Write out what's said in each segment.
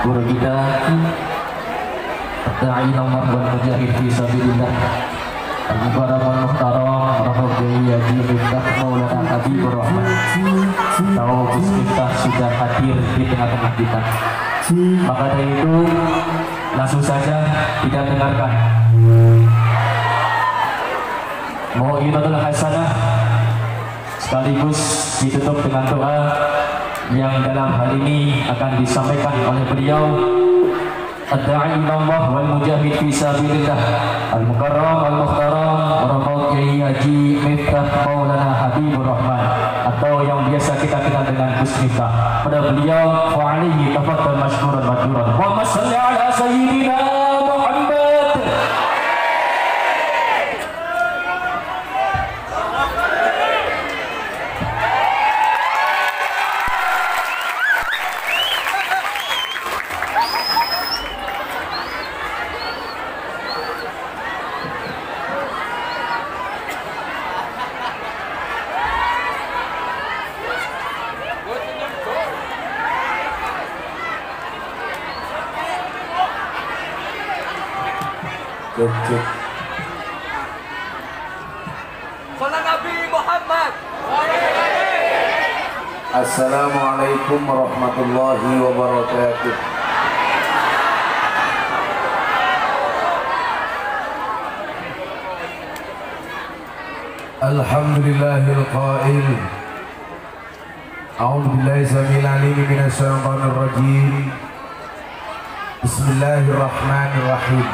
guru kita Da'i nomor wal mujahid fi sabilillah Al-Mubarak wal Muhtaram Rahmat Kiai Haji Miftah Maulana Habibur Rahman. Tahu Gus Miftah sudah hadir di tengah-tengah kita. Maka dari itu langsung saja kita dengarkan Mau'izatul Hasanah sekaligus ditutup dengan doa yang dalam hal ini akan disampaikan oleh beliau Ad-Da'i ilallah wal mujahid fi sabilillah Al-Mukarram wal Muhtaram Rahmat Kiai Haji Miftah Maulana Habibur Rahman, atau yang biasa kita kenal dengan Gus Miftah. Pada beliau wa alaihi tafadhal mashkuran madhuran. Allahumma shalli ala sayyidina Muhammad. Salam Nabi Muhammad. Assalamualaikum warahmatullahi wabarakatuh. Alhamdulillahil qail A'udzu billahi samil alim minasy syaithanir rajim. Bismillahirrahmanirrahim.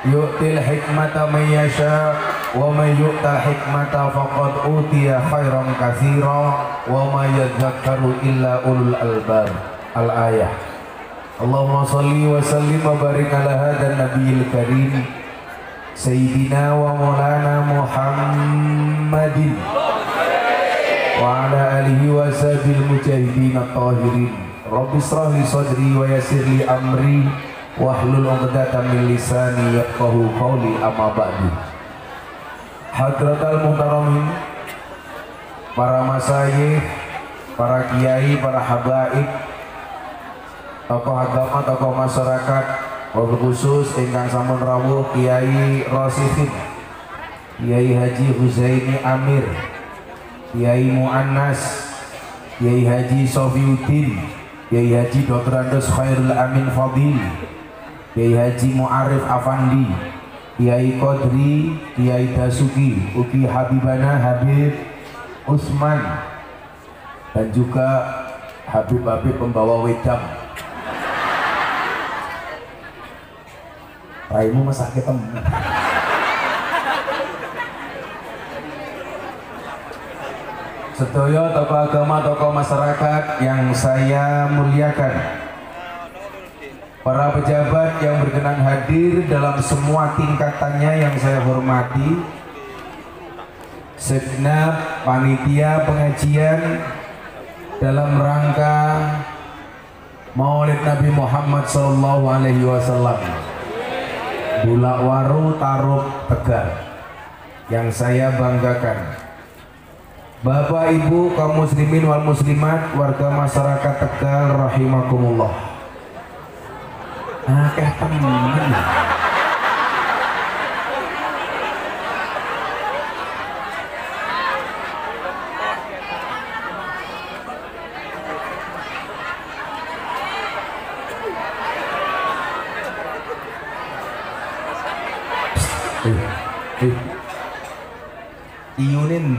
Yu'til hikmata man yasha wa man yu'tal hikmata faqad utiya khairan katsira wa ma yadhakkaru illa ulul albab. Al-ayah. Allahumma shalli wa sallim wa barik ala hadzal nabiyil karim sayyidina wa maulana Muhammadin wa ala alihi wa sahbihi mujahidin at-tahirin. Rabbi shrah li sadri wa yassir li amri wahlul 'uqdatam min lisani yafqahu qawli, amma ba'du. Hadratal muhtaramin, para masyayikh, para kiai, para habaib, tokoh agama, tokoh masyarakat, wabil khusus ingkang sampun rawuh Kiai Rosihin, Kiai Haji Huzaini Amir, Kiai Muannas, Kiai Haji Sofiuddin, Kiai Haji Dr. Andes Khairul Amin Fadil, Kiai Haji Mu'arif Afandi, Kiai Qadri, Kiai Dasuki, Uki Habibana Habib Usman, dan juga Habib-habib pembawa wedang. Raimu masa ketemu. Sedaya tokoh agama, tokoh masyarakat yang saya muliakan, para pejabat yang berkenan hadir dalam semua tingkatannya yang saya hormati, segenap panitia pengajian dalam rangka Maulid Nabi Muhammad SAW, Bulakwaru Tarub Tegal, yang saya banggakan. Bapak Ibu kaum muslimin wal muslimat, warga masyarakat Tegal rahimakumullah. Akeh temen. Iyunin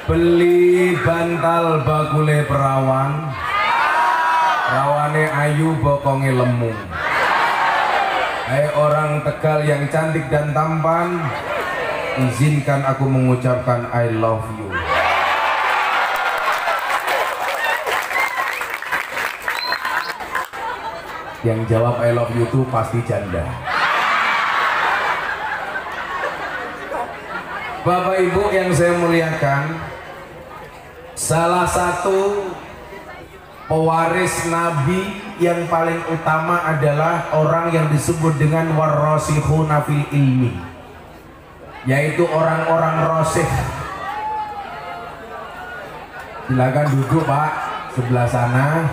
beli bantal bakule perawan, rawane ayu bokonge lemu. Hai orang Tegal yang cantik dan tampan, izinkan aku mengucapkan I love you. Yang jawab I love you itu pasti janda. Bapak Ibu yang saya muliakan, salah satu pewaris Nabi yang paling utama adalah orang yang disebut dengan warrasikhuna fil ilmi, yaitu orang-orang rosih. Silakan duduk Pak, sebelah sana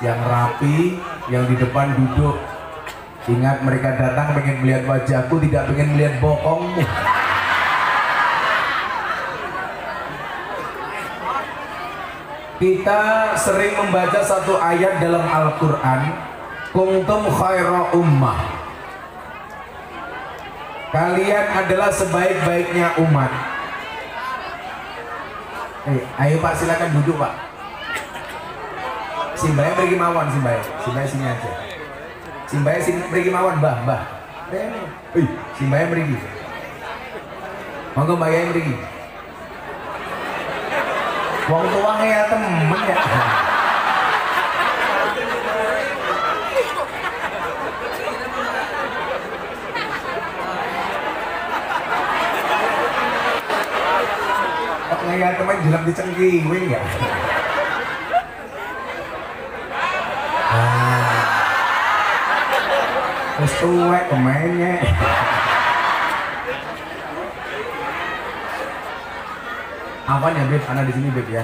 yang rapi, yang di depan duduk. Ingat, mereka datang pengen melihat wajahku, tidak pengen melihat bokongmu. Kita sering membaca satu ayat dalam Al-Quran, kuntum khaira ummah, kalian adalah sebaik-baiknya umat. Ayo Pak, silakan duduk Pak. Simbaya pergi mawon, Simbaya sini aja. Simbaya sini pergi mawon, Mbah. Simbaya pergi. Monggo Mbak Yai pergi. Wong tuane ya temen ya. Kok ngaya temen jelam dicengkiwe ya. Wis tuwek pemainnya. Apaan ya Beb? Anak di sini Beb ya.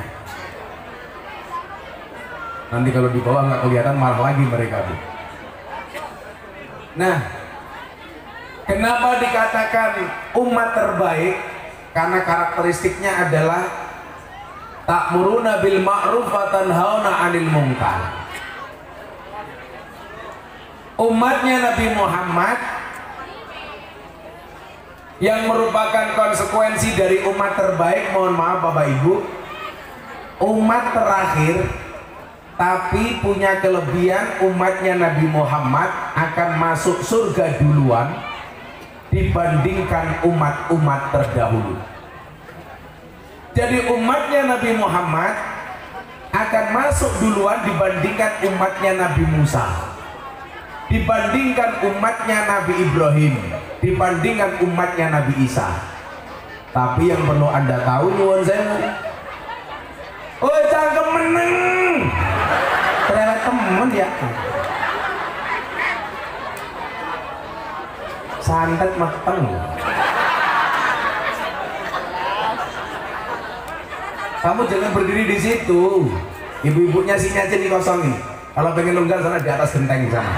Nanti kalau di bawah nggak kelihatan marah lagi mereka Beb. Nah, kenapa dikatakan umat terbaik? Karena karakteristiknya adalah ta'muruna bil ma'ruf wa tanhauna 'anil munkar. Umatnya Nabi Muhammad yang merupakan konsekuensi dari umat terbaik, mohon maaf Bapak Ibu, umat terakhir tapi punya kelebihan, umatnya Nabi Muhammad akan masuk surga duluan dibandingkan umat-umat terdahulu. Jadi umatnya Nabi Muhammad akan masuk duluan dibandingkan umatnya Nabi Musa, dibandingkan umatnya Nabi Ibrahim, dibandingkan umatnya Nabi Isa. Tapi yang perlu Anda tahu, nyuwun sewu, oh cangkem meneng, ternyata temen ya, santet mateng. Kamu jangan berdiri di situ, ibu-ibunya sini aja dikosongin. Kalau pengen longgar sana di atas genteng sana.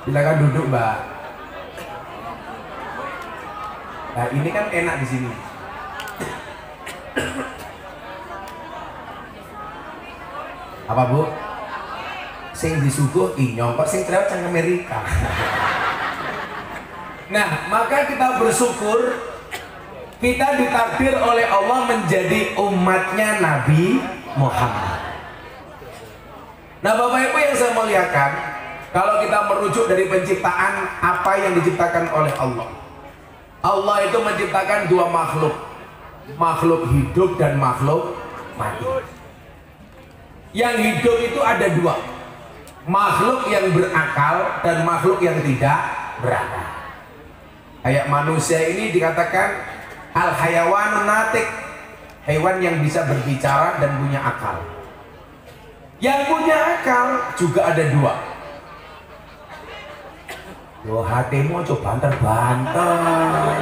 Silakan duduk Mbak. Nah ini kan enak di sini. Apa Bu? Sing disuguhi nyongkok sing cerewet sang Amerika. Nah maka kita bersyukur kita ditakdir oleh Allah menjadi umatnya Nabi Muhammad. Nah Bapak Ibu yang saya muliakan, kalau kita merujuk dari penciptaan apa yang diciptakan oleh Allah, Allah itu menciptakan dua makhluk, makhluk hidup dan makhluk mati. Yang hidup itu ada dua, makhluk yang berakal dan makhluk yang tidak berakal. Kayak manusia ini dikatakan al-hayawanun natik, hewan yang bisa berbicara dan punya akal. Yang punya akal juga ada dua. Yo hatimu coba banter-banter.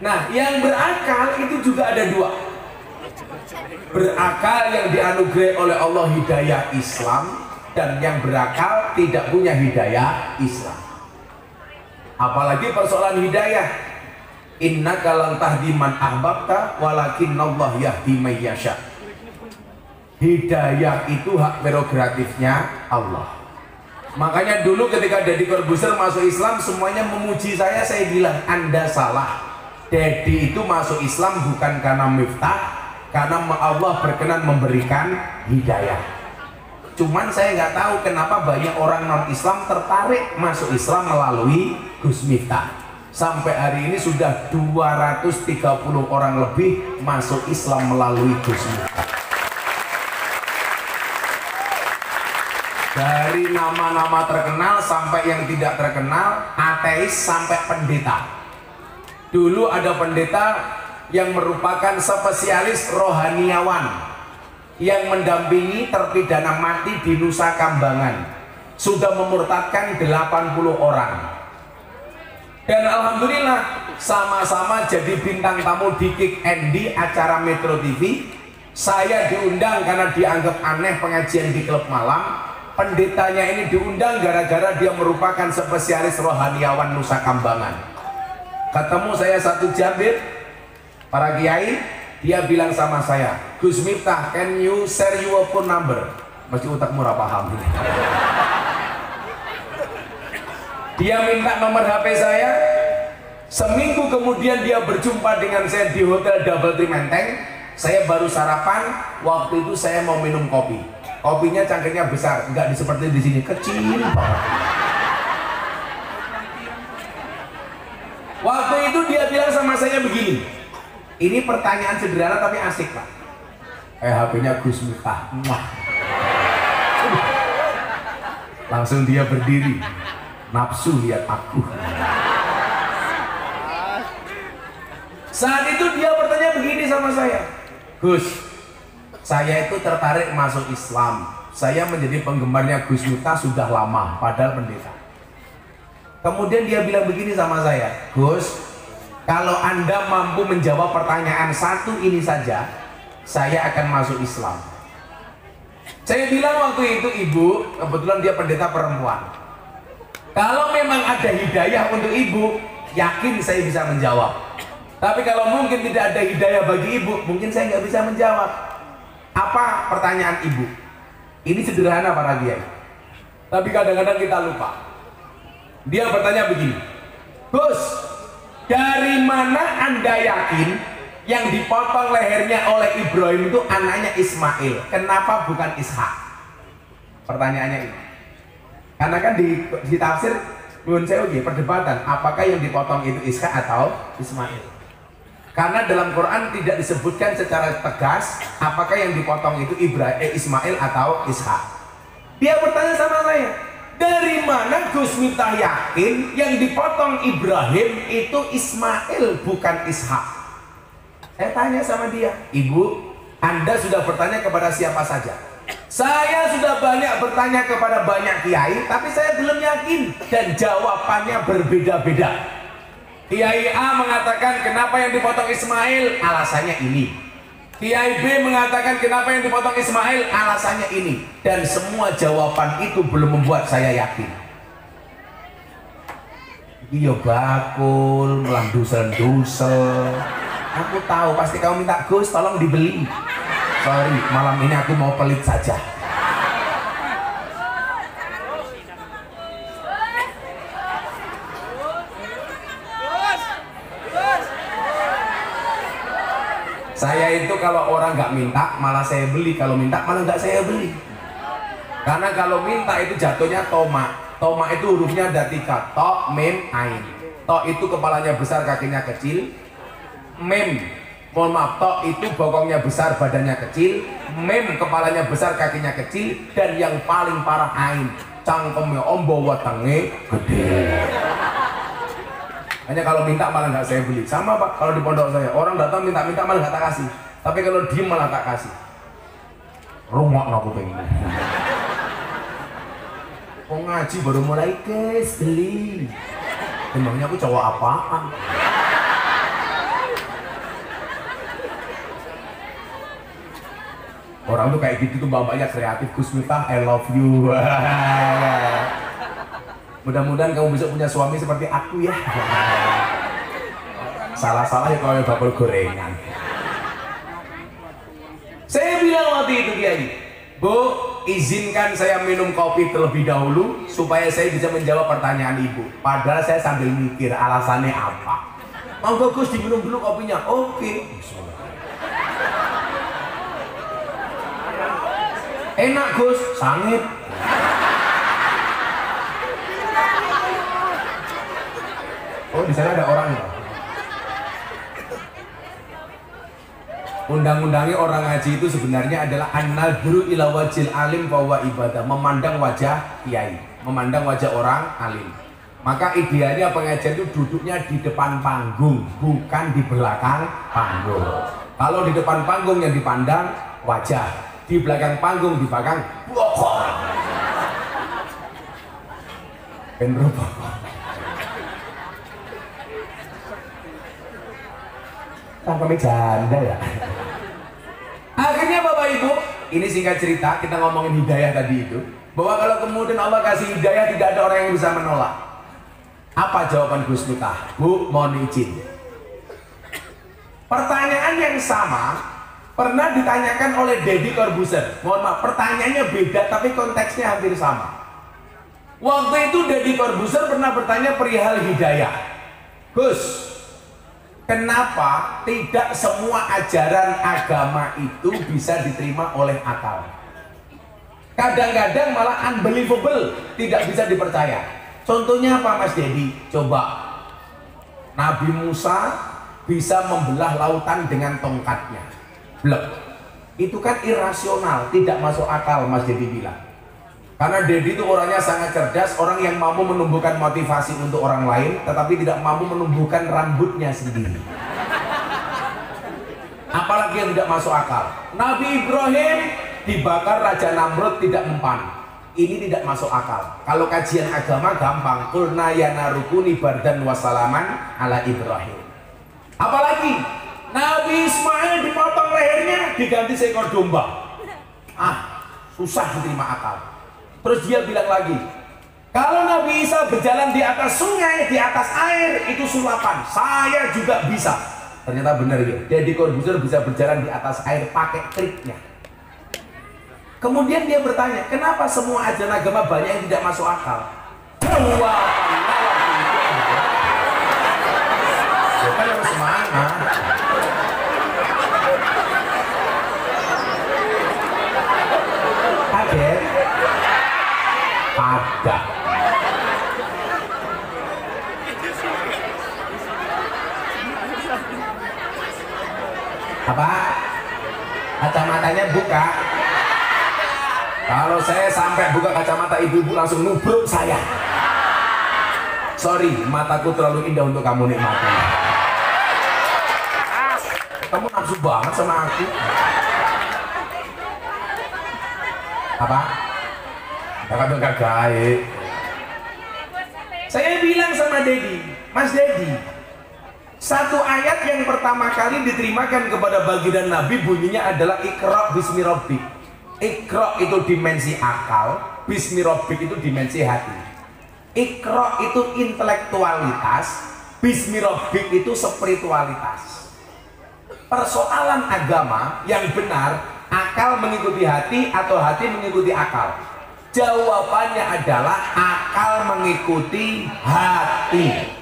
Nah, yang berakal itu juga ada dua. Berakal yang dianugerahi oleh Allah hidayah Islam, dan yang berakal tidak punya hidayah Islam. Apalagi persoalan hidayah, innaka lan tahdi man ahbabta walakinnallah yahdi may yasha. Hidayah itu hak prerogatifnya Allah. Makanya dulu ketika Deddy Corbuzier masuk Islam, semuanya memuji saya bilang Anda salah. Deddy itu masuk Islam bukan karena miftah, karena Allah berkenan memberikan hidayah. Cuman saya nggak tahu kenapa banyak orang non-Islam tertarik masuk Islam melalui Gus Miftah. Sampai hari ini sudah 230 orang lebih masuk Islam melalui Gus Miftah. Dari nama-nama terkenal sampai yang tidak terkenal, ateis sampai pendeta. Dulu ada pendeta yang merupakan spesialis rohaniawan yang mendampingi terpidana mati di Nusa Kambangan, sudah memurtadkan 80 orang. Dan alhamdulillah sama-sama jadi bintang tamu di Kick Andy acara Metro TV. Saya diundang karena dianggap aneh pengajian di klub malam. Pendetanya ini diundang gara-gara dia merupakan spesialis rohaniawan Nusa Kambangan. Ketemu saya satu Jabir, para kiai, dia bilang sama saya, Gus Miftah, can you share your phone number? Masih utakmu ora paham. Dia minta nomor HP saya. Seminggu kemudian dia berjumpa dengan saya di Hotel Double Tree Menteng. Saya baru sarapan. Waktu itu saya mau minum kopi. Kopinya cangkirnya besar, nggak seperti di sini, kecil banget. Waktu itu dia bilang sama saya begini. Ini pertanyaan sederhana tapi asik, Pak. HP-nya Gus Miftah. Langsung dia berdiri. Nafsu lihat aku. Saat itu dia bertanya begini sama saya. Gus, saya itu tertarik masuk Islam. Saya menjadi penggemarnya Gus Miftah sudah lama, padahal pendeta. Kemudian dia bilang begini sama saya. Gus, kalau Anda mampu menjawab pertanyaan satu ini saja, saya akan masuk Islam. Saya bilang waktu itu, Ibu, kebetulan dia pendeta perempuan. Kalau memang ada hidayah untuk Ibu, yakin saya bisa menjawab. Tapi kalau mungkin tidak ada hidayah bagi Ibu, mungkin saya nggak bisa menjawab. Apa pertanyaan Ibu? Ini sederhana para kiai. Tapi kadang-kadang kita lupa. Dia bertanya begini, Gus, dari mana Anda yakin yang dipotong lehernya oleh Ibrahim itu anaknya Ismail? Kenapa bukan Ishak? Pertanyaannya ini. Karena kan di tafsir Nun Sewu perdebatan, apakah yang dipotong itu Ishak atau Ismail? Karena dalam Quran tidak disebutkan secara tegas apakah yang dipotong itu Ismail atau Ishak. Dia bertanya sama saya, dari mana Gus Miftah yakin yang dipotong Ibrahim itu Ismail bukan Ishak? Saya tanya sama dia, Ibu, Anda sudah bertanya kepada siapa saja? Saya sudah banyak bertanya kepada banyak kiai, tapi saya belum yakin dan jawabannya berbeda-beda. Kiai A mengatakan kenapa yang dipotong Ismail, alasannya ini. Kiai B mengatakan kenapa yang dipotong Ismail, alasannya ini. Dan semua jawaban itu belum membuat saya yakin. Iya bakul, melandusel-dusel. Aku tahu pasti kamu minta Gus tolong dibeli. Sorry, malam ini aku mau pelit saja. Saya itu kalau orang nggak minta malah saya beli, kalau minta malah nggak saya beli. Karena kalau minta itu jatuhnya toma. Toma itu hurufnya ada 3, to, mem, ain. To itu kepalanya besar, kakinya kecil. Mem, mohon maaf, to itu bokongnya besar, badannya kecil. Mem, kepalanya besar, kakinya kecil. Dan yang paling parah ain, cangkemnya ombo watenge gede. Hanya kalau minta malah nggak saya beli. Sama Pak, kalau di pondok saya orang datang minta-minta malah nggak tak kasih. Tapi kalau diem malah tak kasih. Rungok aku pengen. Mau ngaji baru mulai guys beli. Emangnya aku cowok apaan? Orang tuh kayak gitu tuh bapaknya kreatif. Gus Miftah, I love you. Mudah-mudahan kamu besok punya suami seperti aku ya. Salah-salah ya kalau bakul gorengan. Saya bilang waktu itu Kiai, Bu, izinkan saya minum kopi terlebih dahulu supaya saya bisa menjawab pertanyaan Ibu. Padahal saya sambil mikir alasannya apa. Mau Gus diminum dulu kopinya? Oke. Enak Gus, sangit. Oh di sana ada orang ya? Undang-undangnya orang ngaji itu sebenarnya adalah an-nadhru ila wajhil alim wa ibadah, memandang wajah kiai, memandang wajah orang alim. Maka idealnya pengajian itu duduknya di depan panggung, bukan di belakang panggung. Kalau di depan panggung yang dipandang wajah, di belakang panggung dipandang bokong. Penrupa. Kan kami janda ya. Akhirnya Bapak Ibu, ini singkat cerita, kita ngomongin hidayah tadi itu, bahwa kalau kemudian Allah kasih hidayah, tidak ada orang yang bisa menolak. Apa jawaban Gus Miftah? Bu, mohon izin. Pertanyaan yang sama pernah ditanyakan oleh Deddy Corbuzier. Mohon maaf, pertanyaannya beda tapi konteksnya hampir sama. Waktu itu Deddy Corbuzier pernah bertanya perihal hidayah. Gus, kenapa tidak semua ajaran agama itu bisa diterima oleh akal? Kadang-kadang malah unbelievable, tidak bisa dipercaya. Contohnya apa Mas Dedi? Coba Nabi Musa bisa membelah lautan dengan tongkatnya. Blek. Itu kan irasional, tidak masuk akal Mas Dedi bilang. Karena Dedi itu orangnya sangat cerdas, orang yang mampu menumbuhkan motivasi untuk orang lain, tetapi tidak mampu menumbuhkan rambutnya sendiri. Apalagi yang tidak masuk akal. Nabi Ibrahim dibakar Raja Namrud tidak mempan. Ini tidak masuk akal. Kalau kajian agama gampang. Qulna ya narukuni bardan wasalaman ala Ibrahim. Apalagi Nabi Ismail dipotong lehernya diganti seekor domba. Susah diterima akal. Terus dia bilang lagi, kalau Nabi Isa berjalan di atas sungai, di atas air, itu sulapan. Saya juga bisa. Ternyata benar ya. Deddy Corbuzier bisa berjalan di atas air pakai triknya. Kemudian dia bertanya, kenapa semua ajaran agama banyak yang tidak masuk akal? Jawabannya waktu itu ya kan harus semangat. Kaget? Ada. Apa? Kacamatanya buka. Kalau saya sampai buka kacamata ibu-ibu langsung nubruk saya. Sorry, mataku terlalu indah untuk kamu nikmati. Kamu nafsu banget sama aku. Apa? Kakak tuh gaib. Saya bilang sama Dedi, Mas Dedi, satu ayat yang pertama kali diterimakan kepada baginda Nabi bunyinya adalah Iqra bismi rabbik. Iqra itu dimensi akal, bismi rabbik itu dimensi hati. Iqra itu intelektualitas, bismi rabbik itu spiritualitas. Persoalan agama yang benar, akal mengikuti hati atau hati mengikuti akal? Jawabannya adalah akal mengikuti hati,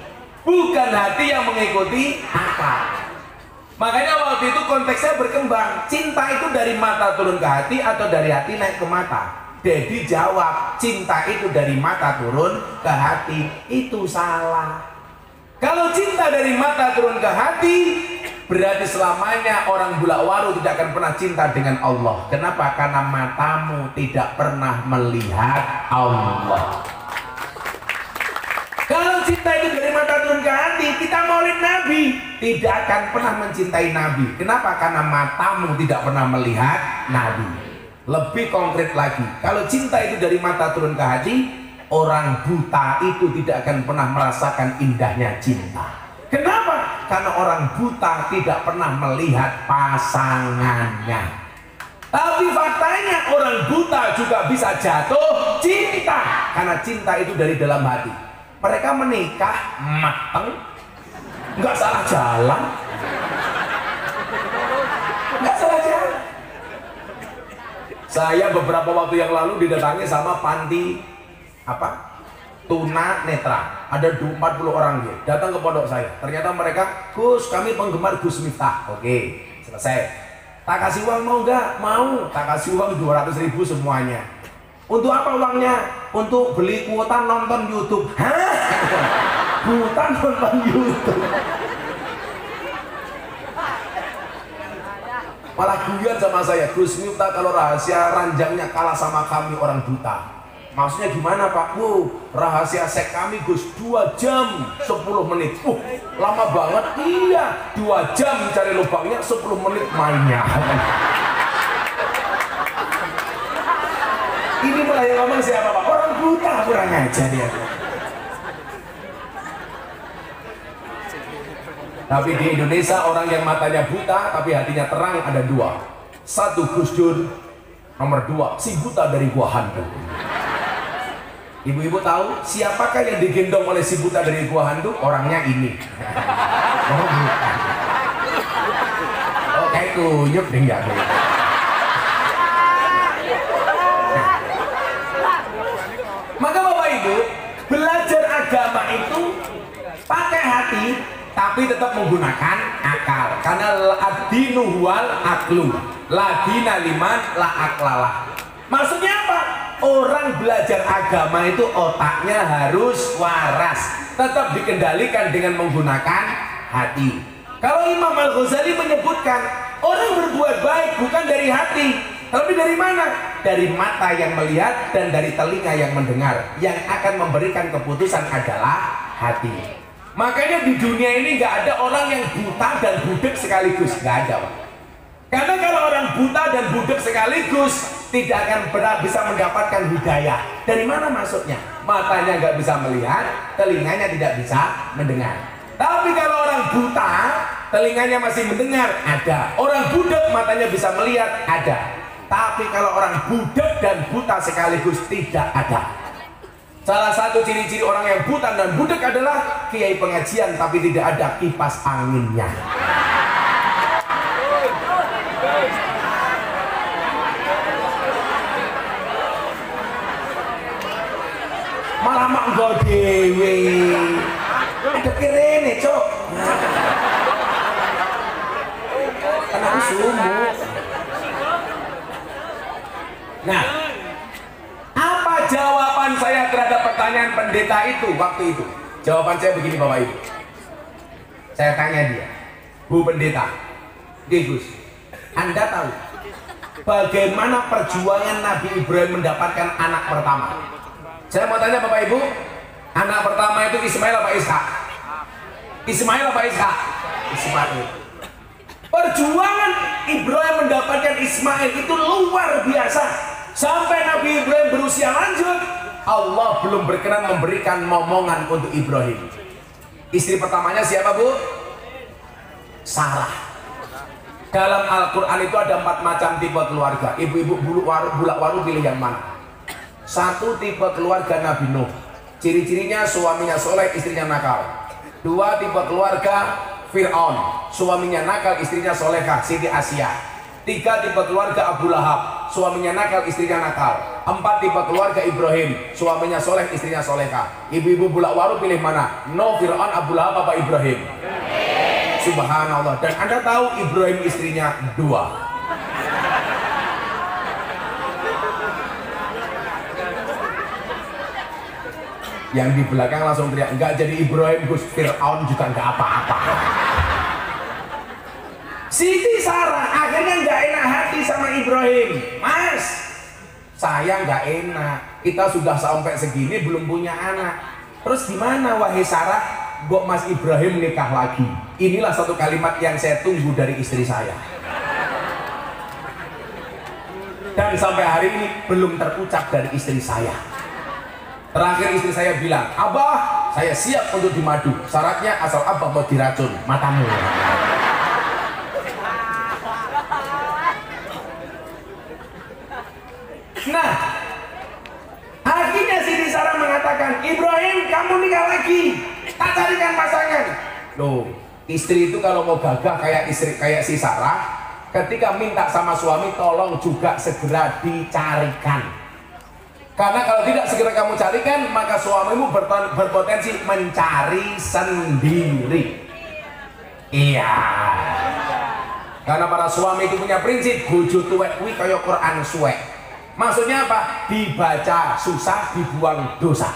bukan hati yang mengikuti akal. Makanya waktu itu konteksnya berkembang. Cinta itu dari mata turun ke hati atau dari hati naik ke mata? Dedi jawab, cinta itu dari mata turun ke hati. Itu salah. Kalau cinta dari mata turun ke hati, berarti selamanya orang Bulakwaru tidak akan pernah cinta dengan Allah. Kenapa? Karena matamu tidak pernah melihat Allah. Kalau cinta itu dari mata turun ke hati, kita maulid Nabi, tidak akan pernah mencintai Nabi. Kenapa? Karena matamu tidak pernah melihat Nabi. Lebih konkret lagi, kalau cinta itu dari mata turun ke hati, orang buta itu tidak akan pernah merasakan indahnya cinta. Kenapa? Karena orang buta tidak pernah melihat pasangannya. Tapi faktanya orang buta juga bisa jatuh cinta, karena cinta itu dari dalam hati. Mereka menikah mateng, nggak salah jalan, nggak salah jalan. Saya beberapa waktu yang lalu didatangi sama panti apa? Tuna netra. Ada 40 orang dia datang ke pondok saya. Ternyata mereka, Gus, kami penggemar Gus Miftah. Oke, selesai. Tak kasih uang mau nggak? Mau. Tak kasih uang 200.000 semuanya. Untuk apa uangnya? Untuk beli kuota nonton YouTube. Hah? Kuota nonton YouTube. Malah guyon sama saya, Gus Miftah kalau rahasia ranjangnya kalah sama kami orang buta. Maksudnya gimana Pak? Rahasia seks kami Gus 2 jam 10 menit. Lama banget. Iya, 2 jam cari lubangnya, 10 menit mainnya. Ini malah yang ngomong siapa Pak? Orang buta, kurang aja dia. Tapi di Indonesia orang yang matanya buta tapi hatinya terang ada 2. 1 Gus Dur, nomor 2 si buta dari gua hantu. Ibu-ibu tahu siapakah yang digendong oleh si buta dari gua hantu? Orangnya ini. Oh, bukan. Oh, kayak kunyuk deh enggak. Maka Bapak Ibu, belajar agama itu pakai hati tapi tetap menggunakan akal. Karena ad-dinu huwal aklu, la dina liman la aklalah. Maksudnya apa? Orang belajar agama itu otaknya harus waras, tetap dikendalikan dengan menggunakan hati. Kalau Imam Al-Ghazali menyebutkan orang berbuat baik bukan dari hati, tapi dari mana? Dari mata yang melihat dan dari telinga yang mendengar. Yang akan memberikan keputusan adalah hati. Makanya di dunia ini nggak ada orang yang buta dan budak sekaligus, nggak ada Pak. Karena kalau orang buta dan budak sekaligus tidak akan pernah bisa mendapatkan hidayah. Dari mana masuknya? Matanya nggak bisa melihat, telinganya tidak bisa mendengar. Tapi kalau orang buta, telinganya masih mendengar, ada. Orang budak matanya bisa melihat, ada. Tapi kalau orang budak dan buta sekaligus tidak ada. Salah satu ciri-ciri orang yang buta dan budak adalah kiai pengajian tapi tidak ada kipas anginnya. Malah mak nggo dhewe. Ada kirene, Cok. Karena sumuk. Nah, apa jawaban saya terhadap pertanyaan pendeta itu waktu itu? Jawaban saya begini Bapak Ibu. Saya tanya dia, Bu Pendeta, Gus, Anda tahu bagaimana perjuangan Nabi Ibrahim mendapatkan anak pertama? Saya mau tanya Bapak Ibu, anak pertama itu Ismail apa Ishak? Ismail apa Ishak? Ismail. Perjuangan Ibrahim mendapatkan Ismail itu luar biasa. Sampai Nabi Ibrahim berusia lanjut, Allah belum berkenan memberikan momongan untuk Ibrahim. Istri pertamanya siapa Bu? Sarah. Dalam Al-Quran itu ada 4 macam tipe keluarga. Ibu-ibu bulak waru pilih yang mana? 1 tipe keluarga Nabi Nuh, ciri-cirinya suaminya soleh, istrinya nakal. 2 tipe keluarga Fir'aun, suaminya nakal, istrinya solehah, Siti Asia. 3 tipe keluarga Abu Lahab, suaminya nakal, istrinya nakal. 4 tipe keluarga Ibrahim, suaminya soleh, istrinya solehah. Ibu-ibu bulak waru pilih mana? Nuh, Fir'aun, Abu Lahab apa Ibrahim? Subhanallah. Dan Anda tahu Ibrahim istrinya 2. Yang di belakang langsung teriak, enggak jadi Ibrahim Gus, Fir'aun juga enggak apa-apa. Siti Sarah akhirnya enggak enak hati sama Ibrahim. Mas, saya enggak enak, kita sudah sampai segini belum punya anak. Terus gimana wahai Sarah, kok Mas Ibrahim nikah lagi? Inilah satu kalimat yang saya tunggu dari istri saya. Dan sampai hari ini belum terucap dari istri saya. Terakhir istri saya bilang, Abah, saya siap untuk dimadu. Syaratnya asal Abah mau diracun matamu. Nah, akhirnya Siti Sarah mengatakan, Ibrahim, kamu nikah lagi, tak carikan pasangan. Loh, istri itu kalau mau gagah kayak si Sarah, ketika minta sama suami, tolong juga segera dicarikan. Karena kalau tidak segera kamu carikan, maka suamimu berpotensi mencari sendiri. Iya. Karena para suami itu punya prinsip, bojo tuwek kuwi kaya Quran suwek. Maksudnya apa? Dibaca susah, dibuang dosa.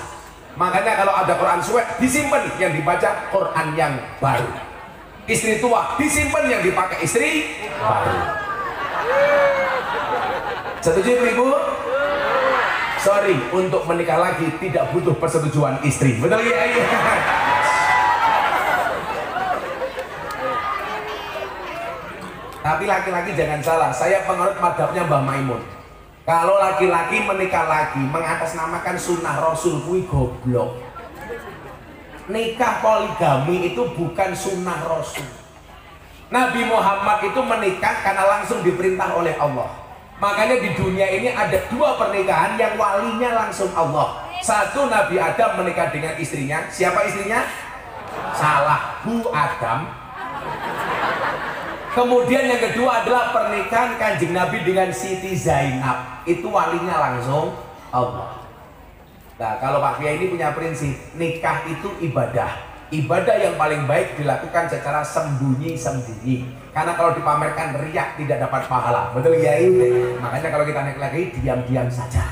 Makanya kalau ada Quran suwek, disimpan, yang dibaca Quran yang baru. Istri tua, disimpan, yang dipakai istri baru. Setuju Ibu? sorry, untuk menikah lagi tidak butuh persetujuan istri. Betul ya? Tapi laki-laki jangan salah, saya penganut madhabnya Mbah Maimun. Kalau laki-laki menikah lagi mengatasnamakan sunnah Rasul, kuwi goblok. Nikah poligami itu bukan sunnah Rasul. Nabi Muhammad itu menikah karena langsung diperintah oleh Allah. Makanya di dunia ini ada dua pernikahan yang walinya langsung Allah. Satu, Nabi Adam menikah dengan istrinya. Siapa istrinya? Salah, Bu Adam. Kemudian yang kedua adalah pernikahan Kanjeng Nabi dengan Siti Zainab. Itu walinya langsung Allah. Nah, kalau Pak Kiai ini punya prinsip, nikah itu ibadah. Ibadah yang paling baik dilakukan secara sembunyi-sembunyi. Karena kalau dipamerkan riak tidak dapat pahala. Betul ya ini? Makanya kalau kita naik lagi diam-diam saja.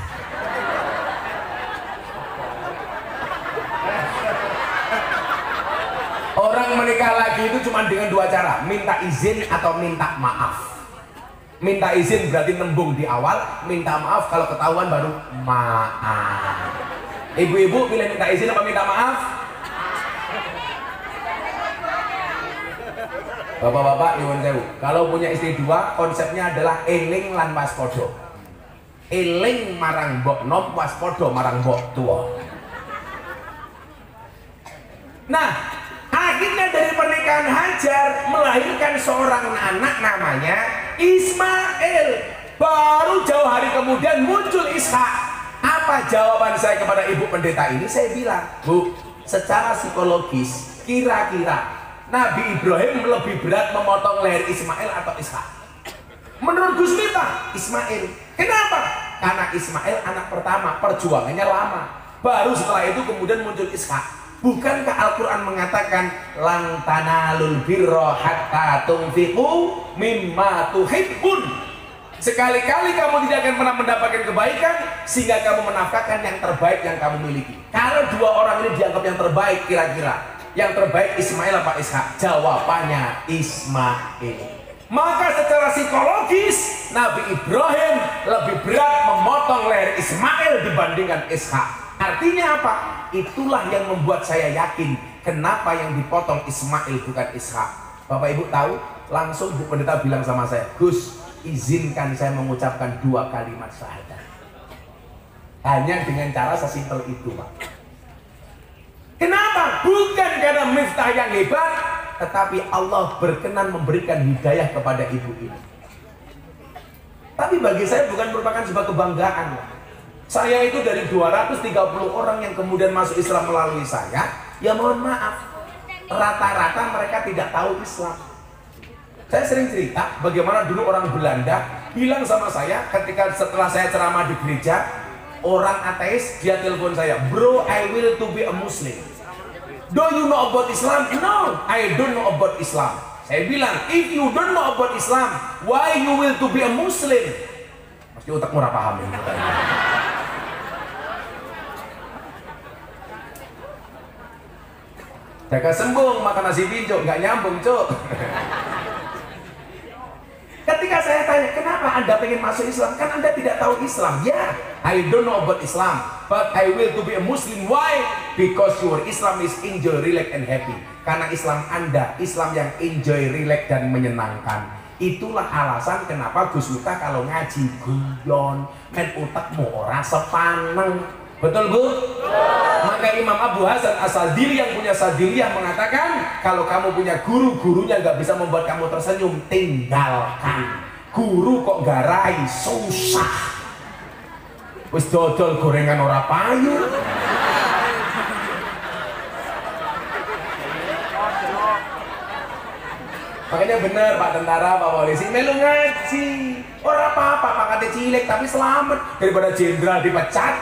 Orang menikah lagi itu cuma dengan dua cara, minta izin atau minta maaf. Minta izin berarti nembung di awal, minta maaf kalau ketahuan baru maaf. Ibu-ibu pilih minta izin apa minta maaf? Bapak-bapak, nyuwun sewu. Kalau punya istri dua, konsepnya adalah eling lan waspada. Eling marang mbok nom, waspada marang mbok tua. Nah, akhirnya dari pernikahan Hajar melahirkan seorang anak namanya Ismail. Baru jauh hari kemudian muncul Ishak. Apa jawaban saya kepada ibu pendeta ini? Saya bilang, Bu, secara psikologis kira-kira Nabi Ibrahim lebih berat memotong leher Ismail atau Ishak? Menurut Gus Miftah, Ismail. Kenapa? Karena Ismail anak pertama, perjuangannya lama. Baru setelah itu kemudian muncul Ishak. Bukankah Al-Quran mengatakan lan tanalul birra hatta tunfiqu mimma tuhibbun? Sekali-kali kamu tidak akan pernah mendapatkan kebaikan sehingga kamu menafkahkan yang terbaik yang kamu miliki. Kalau dua orang ini dianggap yang terbaik, kira-kira yang terbaik Ismail apa Ishak? Jawabannya Ismail. Maka secara psikologis Nabi Ibrahim lebih berat memotong leher Ismail dibandingkan Ishak. Artinya apa? Itulah yang membuat saya yakin kenapa yang dipotong Ismail bukan Ishak. Bapak Ibu tahu? Langsung Bu Pendeta bilang sama saya, Gus, izinkan saya mengucapkan 2 kalimat syahadat. Hanya dengan cara sesimpel itu, Pak. Kenapa? Bukan karena Miftah yang hebat, tetapi Allah berkenan memberikan hidayah kepada ibu ini. Tapi bagi saya bukan merupakan sebuah kebanggaan, Pak. Saya itu dari 230 orang yang kemudian masuk Islam melalui saya, ya mohon maaf, rata-rata mereka tidak tahu Islam. Saya sering cerita bagaimana dulu orang Belanda bilang sama saya ketika setelah saya ceramah di gereja, orang ateis, dia telepon saya, bro, I will to be a Muslim. Do you know about Islam? No, I don't know about Islam. Saya bilang, if you don't know about Islam, why you will to be a Muslim? Pasti otak murah paham ini. Jaga sembung makan nasi pinjuk, nggak nyambung, Cuk. Ketika saya tanya, kenapa Anda pengen masuk Islam? Kan Anda tidak tahu Islam. Ya, I don't know about Islam, but I will to be a Muslim. Why? Because your Islam is enjoy, relax, and happy. Karena Islam Anda, Islam yang enjoy, relax, dan menyenangkan. Itulah alasan kenapa Gus Miftah kalau ngaji guyon, men utakmu ora sepaneng. Betul, Bu? Maka Imam Abu Hasan As-Sadili yang punya Sadiliyah mengatakan, kalau kamu punya guru, gurunya nggak bisa membuat kamu tersenyum, tinggalkan. Guru kok garai, susah. Wis dodol gorengan ora payu. Makanya bener Pak Tentara, Pak Polisi, melu ngaji. Ora apa-apa, pangkatnya cilik tapi selamat daripada jenderal dipecat.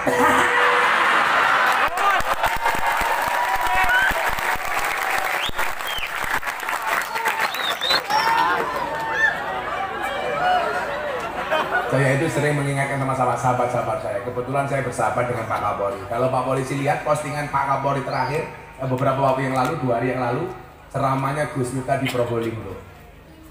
Saya itu sering mengingatkan sama sahabat-sahabat saya. Kebetulan saya bersahabat dengan Pak Kapolri. Kalau Pak Polisi lihat postingan Pak Kapolri terakhir beberapa waktu yang lalu, 2 hari yang lalu, ceramahnya Gus Miftah di Probolinggo.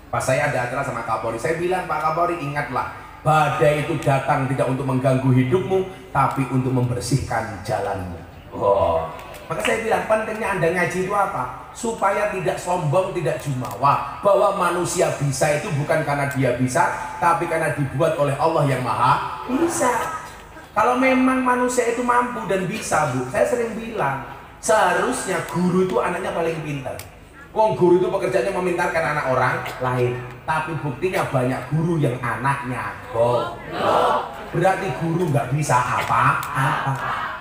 Pas saya ada acara sama Kapolri, saya bilang, Pak Kapolri, ingatlah, Badai itu datang tidak untuk mengganggu hidupmu, tapi untuk membersihkan jalanmu. Oh. Maka saya bilang pentingnya Anda ngaji itu apa? Supaya tidak sombong, tidak jumawa. Bahwa manusia bisa itu bukan karena dia bisa, tapi karena dibuat oleh Allah yang maha bisa. Kalau memang manusia itu mampu dan bisa, Bu, saya sering bilang, seharusnya guru itu anaknya paling pintar. Wong guru itu pekerjaannya memintarkan anak orang lain. Tapi buktinya banyak guru yang anaknya goblok. Berarti guru nggak bisa apa-apa.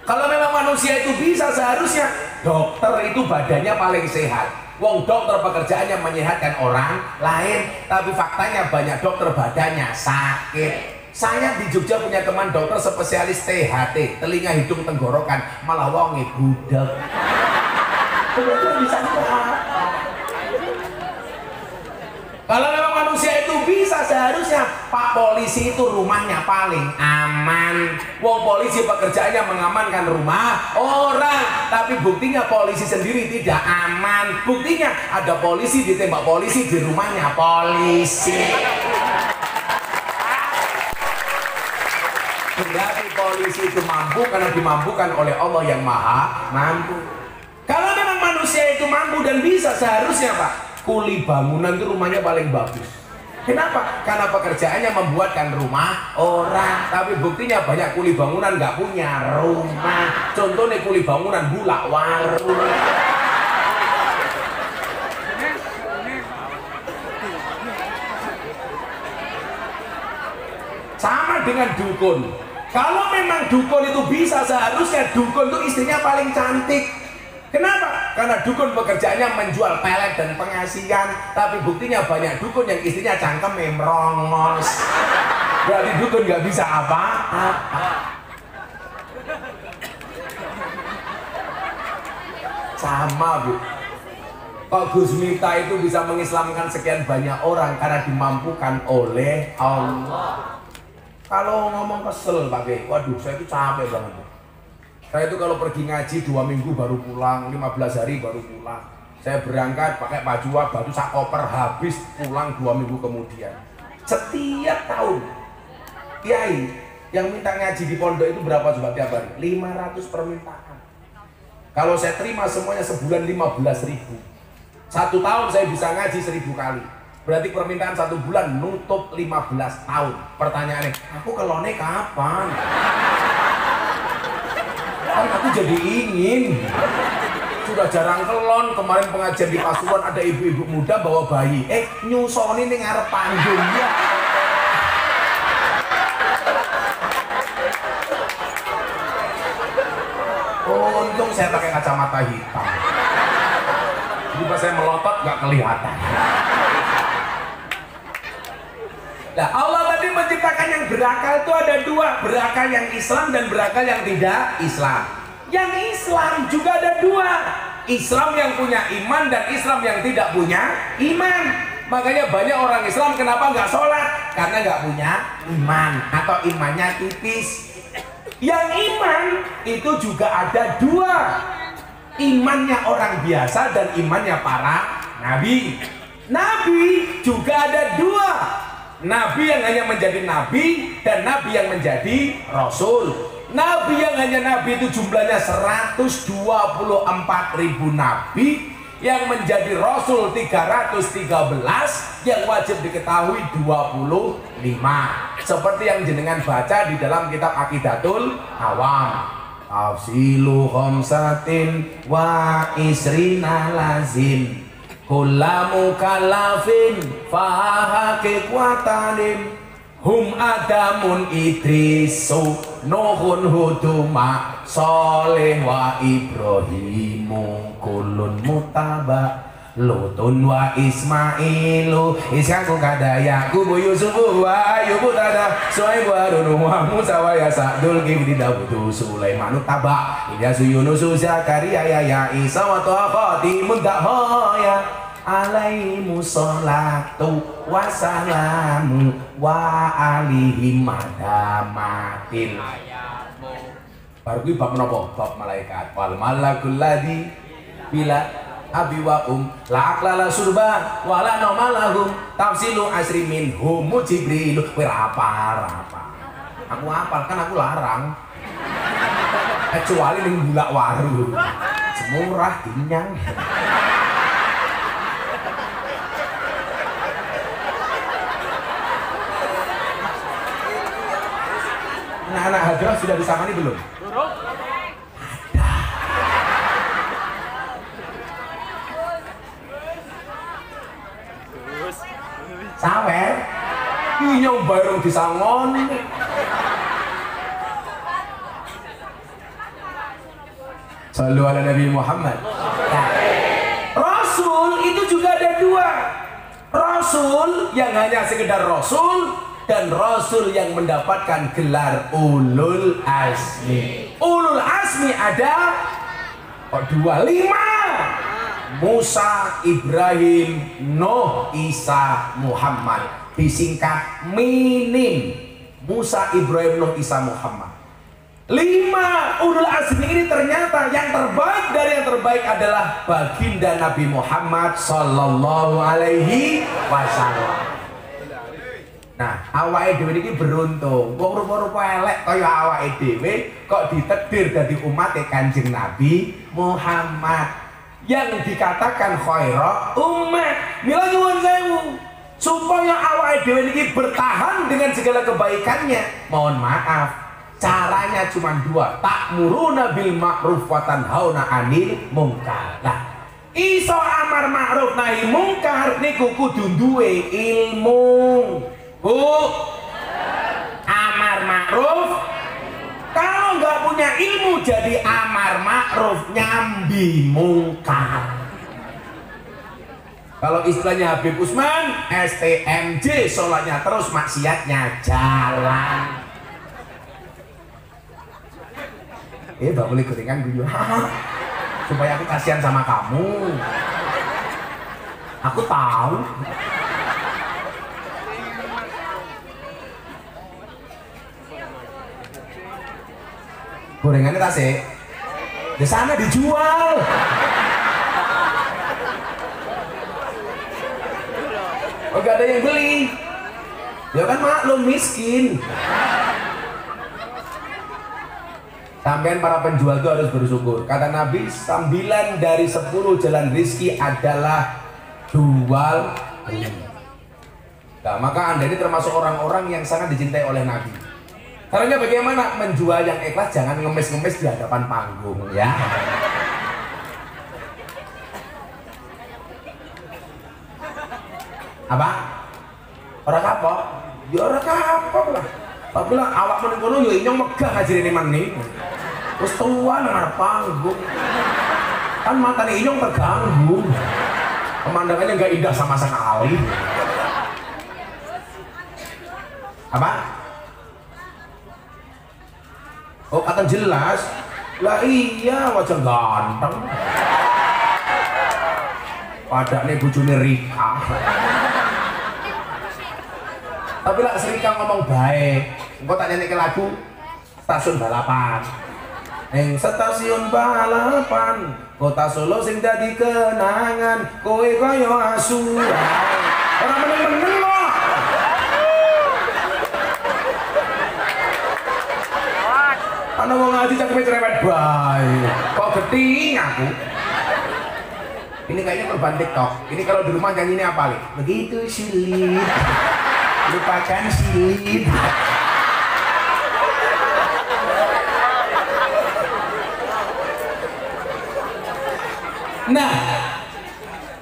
Kalau memang manusia itu bisa, seharusnya dokter itu badannya paling sehat. Wong dokter pekerjaannya menyehatkan orang lain. Tapi faktanya banyak dokter badannya sakit. Saya di Jogja punya teman dokter spesialis THT, telinga hidung tenggorokan, malah wonge gudeg. Bisa kalau memang manusia itu bisa, seharusnya Pak Polisi itu rumahnya paling aman. Wong polisi pekerjaannya mengamankan rumah orang, tapi buktinya polisi sendiri tidak aman. Buktinya ada polisi ditembak polisi di rumahnya polisi. Berarti polisi itu mampu karena dimampukan oleh Allah yang maha mampu. Kalau memang manusia itu mampu dan bisa, seharusnya Pak, kuli bangunan itu rumahnya paling bagus. Kenapa? Karena pekerjaannya membuatkan rumah orang. Tapi buktinya banyak kuli bangunan nggak punya rumah. Contohnya kuli bangunan bulak warung. Sama dengan dukun. Kalau memang dukun itu bisa, seharusnya dukun itu istrinya paling cantik. Kenapa? Karena dukun pekerjaannya menjual pelet dan pengasihan. Tapi buktinya banyak dukun yang istrinya cangkem merongos. Berarti dukun nggak bisa apa-apa. Sama, Bu. Kok Gus Miftah itu bisa mengislamkan sekian banyak orang karena dimampukan oleh Allah. Kalau ngomong kesel Pak Bey, waduh saya itu capek banget. Saya itu kalau pergi ngaji 2 minggu baru pulang, 15 hari baru pulang. Saya berangkat pakai baju sak koper, habis pulang 2 minggu kemudian. Setiap tahun kiai yang minta ngaji di pondok itu berapa coba tiap hari? 500 permintaan. Kalau saya terima semuanya sebulan 15.000. 1 tahun saya bisa ngaji 1000 kali. Berarti permintaan 1 bulan nutup 15 tahun. Pertanyaannya, aku kelone kapan? Kan aku jadi ingin. Sudah jarang kelon. Kemarin pengajian di Pasuruan ada ibu-ibu muda bawa bayi. Nyusoni ning ngarep panggung ya. Untung saya pakai kacamata hitam. Jadi pas saya melotot nggak kelihatan. Nah, Allah tadi menciptakan yang berakal itu ada 2, berakal yang Islam dan berakal yang tidak Islam. Yang Islam juga ada 2, Islam yang punya iman dan Islam yang tidak punya iman. Makanya banyak orang Islam kenapa nggak sholat? Karena nggak punya iman atau imannya tipis. Yang iman itu juga ada 2, imannya orang biasa dan imannya para nabi. Nabi juga ada 2. Nabi yang hanya menjadi nabi dan nabi yang menjadi rasul. Nabi yang hanya nabi itu jumlahnya 124.000 nabi, yang menjadi rasul 313, yang wajib diketahui 25. Seperti yang jenengan baca di dalam kitab Aqidatul Awam. Afsilu khamsatin wa isrina lazim kullamu kalafin faha kekwatanim hum adamun idrisu nuhun huduma soleh wa ibrahimu kulun mutaba lutun wa ismailu isyaku kadayaku bu yusufu wa ayubu tada suaibu harunu wa musa wa yasadul kibdi dabudu sulaimanu taba ilyasu yunusu zakaria ya isa wa tohati muntahoya alaihimu sholatu wassalamu wa alihim madamatil. Baru ini bab menapa? Bab malaikat. Wal malakul ladzi bila abi wa la aklala surba wala nomalahum tafsilu asri minhum jibril. Kowe apa? Aku apal kan aku larang. Kecuali ning bulak waru. Semurah kenyang. Anak-anak hadrah sudah disamani belum? Belum. Sawer inyong baru disangon. Sallu ala Nabi Muhammad. Nah, Rasul itu juga ada dua. Rasul yang hanya sekedar Rasul dan Rasul yang mendapatkan gelar Ulul Azmi. Ulul Azmi ada dua, 5. Musa, Ibrahim, Nuh, Isa, Muhammad. Disingkat minim. Musa, Ibrahim, Nuh, Isa, Muhammad. 5 ulul azmi ini ternyata yang terbaik dari yang terbaik adalah baginda Nabi Muhammad sallallahu alaihi wasallam. Nah, awake dhewe iki beruntung. Wong rupa-rupa elek kaya awake dhewe kok ditakdir dadi umat Kanjeng Nabi Muhammad. Yang dikatakan khaira umat. Mila nyuwun sewu supaya awake dhewe iki bertahan dengan segala kebaikannya. Mohon maaf, caranya cuma 2. Ta'muruna bil ma'ruf wa tanhauna 'anil munkar. Nah, iso amar ma'ruf nahi mungkar niku kudu duwe ilmu. Bu, amar ma'ruf kalau nggak punya ilmu jadi amar ma'ruf nyambi mungkar. Kalau istilahnya Habib Usman, STMJ, sholatnya terus maksiatnya jalan. Mbak boleh gorengan guyon supaya aku kasihan sama kamu. Aku tahu. Gorengannya tasik di sana dijual. Oh, gak ada yang beli. Ya kan maklum miskin. Sampean para penjual itu harus bersyukur. Kata Nabi, 9 dari 10 jalan rizki adalah jual beli. Nah, maka Anda ini termasuk orang-orang yang sangat dicintai oleh Nabi. Caranya bagaimana? Menjual yang ikhlas, jangan ngemis-ngemis di hadapan panggung, ya. Apa? Orang kapok? Ya orang kapok lah. Tak bilang awak menengkono ya inyong megah ngajarin iman nih. Terus tua nang panggung. Kan matanya inyong terganggu. Pemandangannya nggak indah sama sekali. Apa? Oh, kata jelas. Lah iya, wajah ganteng. Padahal bojone Rika. Tapi lah Rika ngomong baik. Engko tak nyanyi ke lagu stasiun balapan. Ning stasiun balapan, kota Solo sing dadi kenangan, kowe kaya asu. Ora meneng-meneng kok. Ana wong ngaji cakep cerewet bae. Kok geting aku. Ini kayaknya korban TikTok. Ini kalau di rumah nyanyi ini apa nih? Begitu sulit. Lupakan sulit. Nah,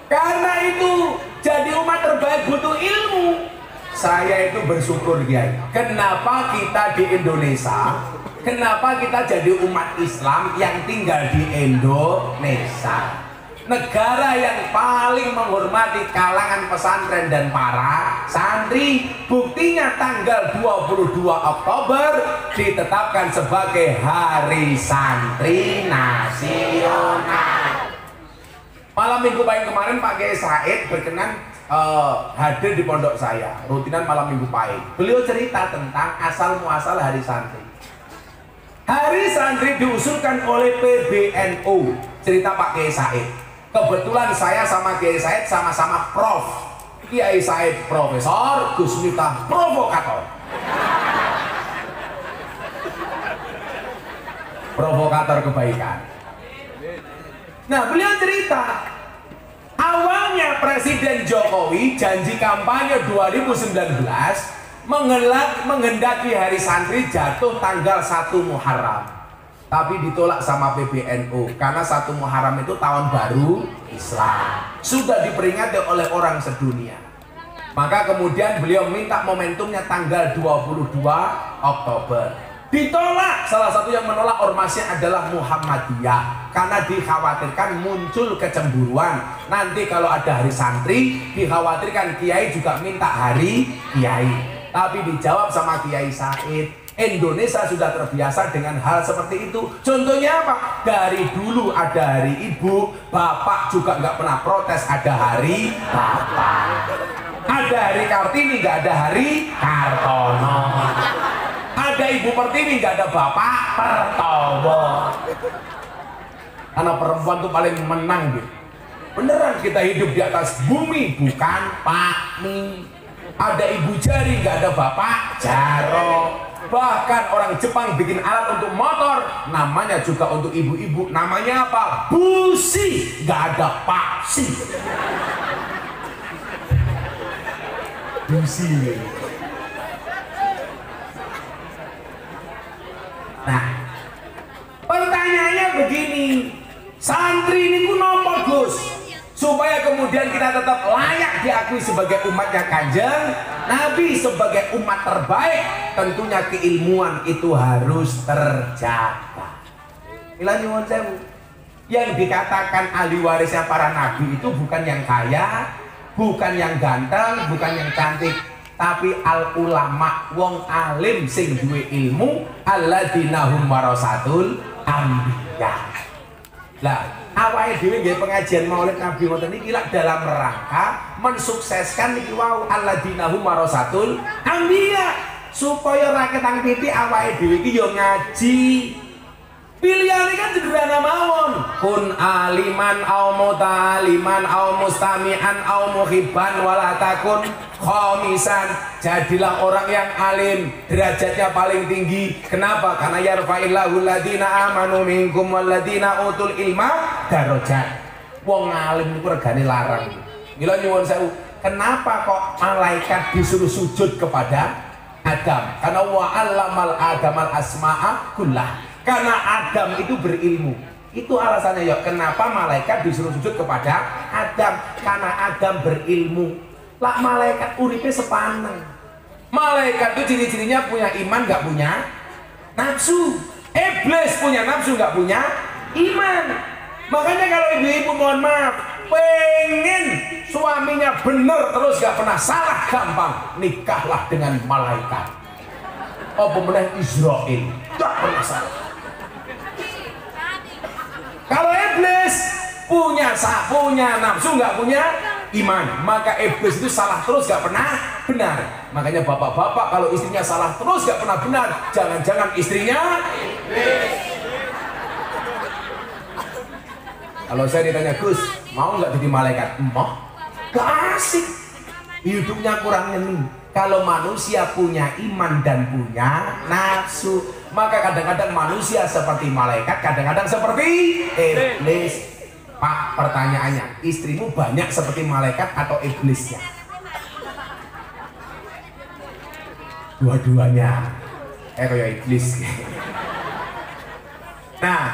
karena itu jadi umat terbaik butuh ilmu. Saya itu bersyukur Kiai. Kenapa kita di Indonesia? Kenapa kita jadi umat Islam yang tinggal di Indonesia? Negara yang paling menghormati kalangan pesantren dan para santri. Buktinya tanggal 22 Oktober ditetapkan sebagai Hari Santri Nasional. Malam minggu pahing kemarin Pak Kiai Said berkenan hadir di pondok saya, rutinan malam minggu pahing. Beliau cerita tentang asal muasal Hari Santri. Hari Santri diusulkan oleh PBNU, cerita Pak Kiai Said. Kebetulan saya sama Kiai Said sama-sama prof. Kiai Said profesor, Gus Miftah provokator. Provokator kebaikan. Nah, beliau cerita, awalnya Presiden Jokowi janji kampanye 2019 menghendaki hari santri jatuh tanggal 1 Muharram, tapi ditolak sama PBNU karena 1 Muharram itu tahun baru Islam, sudah diperingati oleh orang sedunia. Maka kemudian beliau minta momentumnya tanggal 22 Oktober. Ditolak. Salah satu yang menolak ormasnya adalah Muhammadiyah karena dikhawatirkan muncul kecemburuan. Nanti kalau ada hari santri dikhawatirkan kiai juga minta hari kiai. Tapi dijawab sama Kiai Said, Indonesia sudah terbiasa dengan hal seperti itu. Contohnya apa? Dari dulu ada hari ibu, bapak juga nggak pernah protes ada hari bapak. Ada hari Kartini, nggak ada hari Kartono. Ada Ibu Pertiwi, nggak ada Bapak Pertowo. Karena perempuan tuh paling menang gitu. Beneran kita hidup di atas bumi, bukan Pak Mi. Ada Ibu Jari, nggak ada Bapak Jaro. Bahkan orang Jepang bikin alat untuk motor, namanya juga untuk ibu-ibu, namanya apa? Busi, nggak ada Pak Si. Busi. Nah, pertanyaannya begini, santri ini ku nopo Gus? Supaya kemudian kita tetap layak diakui sebagai umatnya Kanjeng Nabi, sebagai umat terbaik, tentunya keilmuan itu harus terjaga. Yang dikatakan ahli warisnya para nabi itu bukan yang kaya, bukan yang ganteng, bukan yang cantik, tapi al ulama, wong alim sing duwe ilmu, alladzina hum warasatul anbiya. Lah, awake dhewe nggih pengajian Maulid Nabi ngoten niki lak dalam rangka mensukseskan niki wau alladzina hum warasatul anbiya, supaya rakyat tang titik awake dhewe iki yo ngaji. Pilihan kan sederhana mawon, kun aliman au mutaliman au mustami'an au muhibban wala takun khomisan. Jadilah orang yang alim, derajatnya paling tinggi. Kenapa? Karena yarfa'illahu alladhina amanu minkum walladhina utul ilma darajat. Wong alim itu regane larang. Mila nyuwun sewu, kenapa kok malaikat disuruh sujud kepada Adam? Karena wa 'allamal adamal asma'a kullah. Karena Adam itu berilmu. Itu alasannya ya. Kenapa malaikat disuruh sujud kepada Adam? Karena Adam berilmu. Lah malaikat uripe sepaneng. Malaikat itu ciri-cirinya punya iman, nggak punya nafsu. Iblis punya nafsu, nggak punya iman. Makanya kalau ibu-ibu mohon maaf, pengen suaminya bener terus nggak pernah salah, gampang nikahlah dengan malaikat. Oh pemenang Israel, nggak pernah salah. Kalau iblis punya nafsu, nggak punya iman, maka iblis itu salah terus gak pernah benar. Makanya bapak-bapak kalau istrinya salah terus gak pernah benar, jangan-jangan istrinya iblis. Kalau saya ditanya, Gus mau nggak jadi malaikat? Mau? Gak asik, hidupnya kurang nyeneng. Kalau manusia punya iman dan punya nafsu, maka kadang-kadang manusia seperti malaikat, kadang-kadang seperti iblis. Pak, pertanyaannya, istrimu banyak seperti malaikat atau iblisnya? Dua-duanya. Kayak iblis. Nah,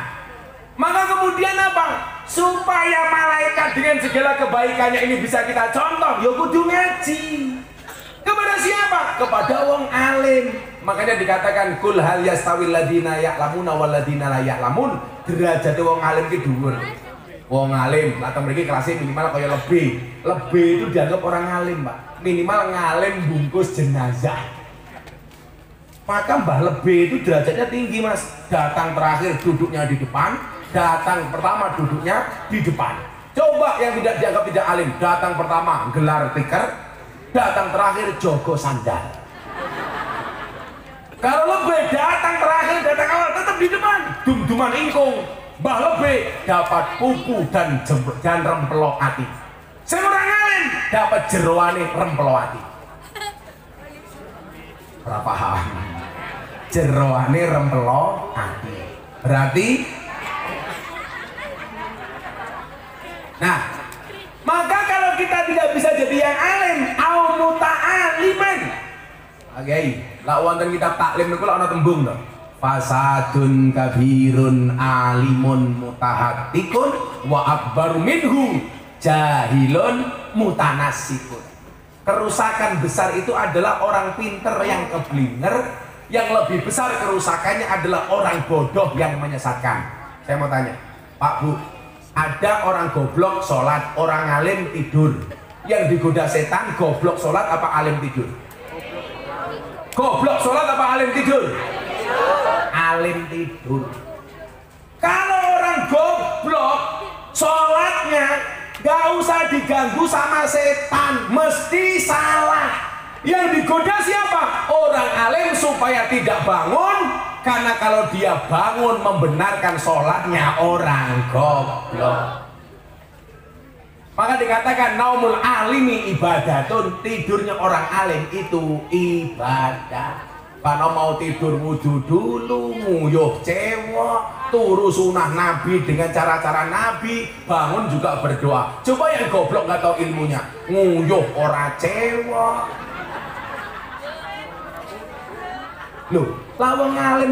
maka kemudian apa? Supaya malaikat dengan segala kebaikannya ini bisa kita contoh, ya kudu ngaji. Kepada siapa? Kepada wong alim. Makanya dikatakan kul hal yastawil ladina ya'lamuna wal ladina la ya'lamun. Derajat wong alim ki dhuwur. Wong alim, atau mereka kelasnya minimal kaya lebih itu dianggap orang alim, Pak. Minimal ngalim bungkus jenazah. Maka Mbah Lebih itu derajatnya tinggi, Mas. Datang terakhir duduknya di depan, datang pertama duduknya di depan. Coba yang tidak dianggap tidak alim, datang pertama gelar tikar, datang terakhir jogo sandal. Kalau Lebih datang terakhir, datang awal tetap di depan, dum-duman ingkung. Mbah Lebih dapat pupu dan rempelo ati. Sing ora ngalim dapat jeroane rempelo ati. Ora paham. Jeroane rempelo ati. Berarti nah, maka kalau kita tidak bisa jadi yang alim, au muta'aliman. Oke, lak wonten kitab taklim niku lak ana tembung to. Fasadun kabirun alimun mutahattikun wa akbaru minhu jahilun mutanassikun. Kerusakan besar itu adalah orang pinter yang keblinger, yang lebih besar kerusakannya adalah orang bodoh yang menyesatkan. Saya mau tanya, Pak Bu, ada orang goblok sholat, orang alim tidur. Yang digoda setan goblok sholat apa alim tidur? Goblok sholat apa alim tidur? Alim tidur. Kalau orang goblok sholatnya gak usah diganggu sama setan, mesti salah. Yang digoda siapa? Orang alim supaya tidak bangun, karena kalau dia bangun membenarkan sholatnya orang goblok. Maka dikatakan naumul alimi ibadatun, tidurnya orang alim itu ibadah. Karena mau tidur wudhu dulu, nguyuh cewek, turu sunah Nabi dengan cara-cara Nabi, bangun juga berdoa. Coba yang goblok nggak tahu ilmunya, nguyuh ora cewek. Loh, lawang alim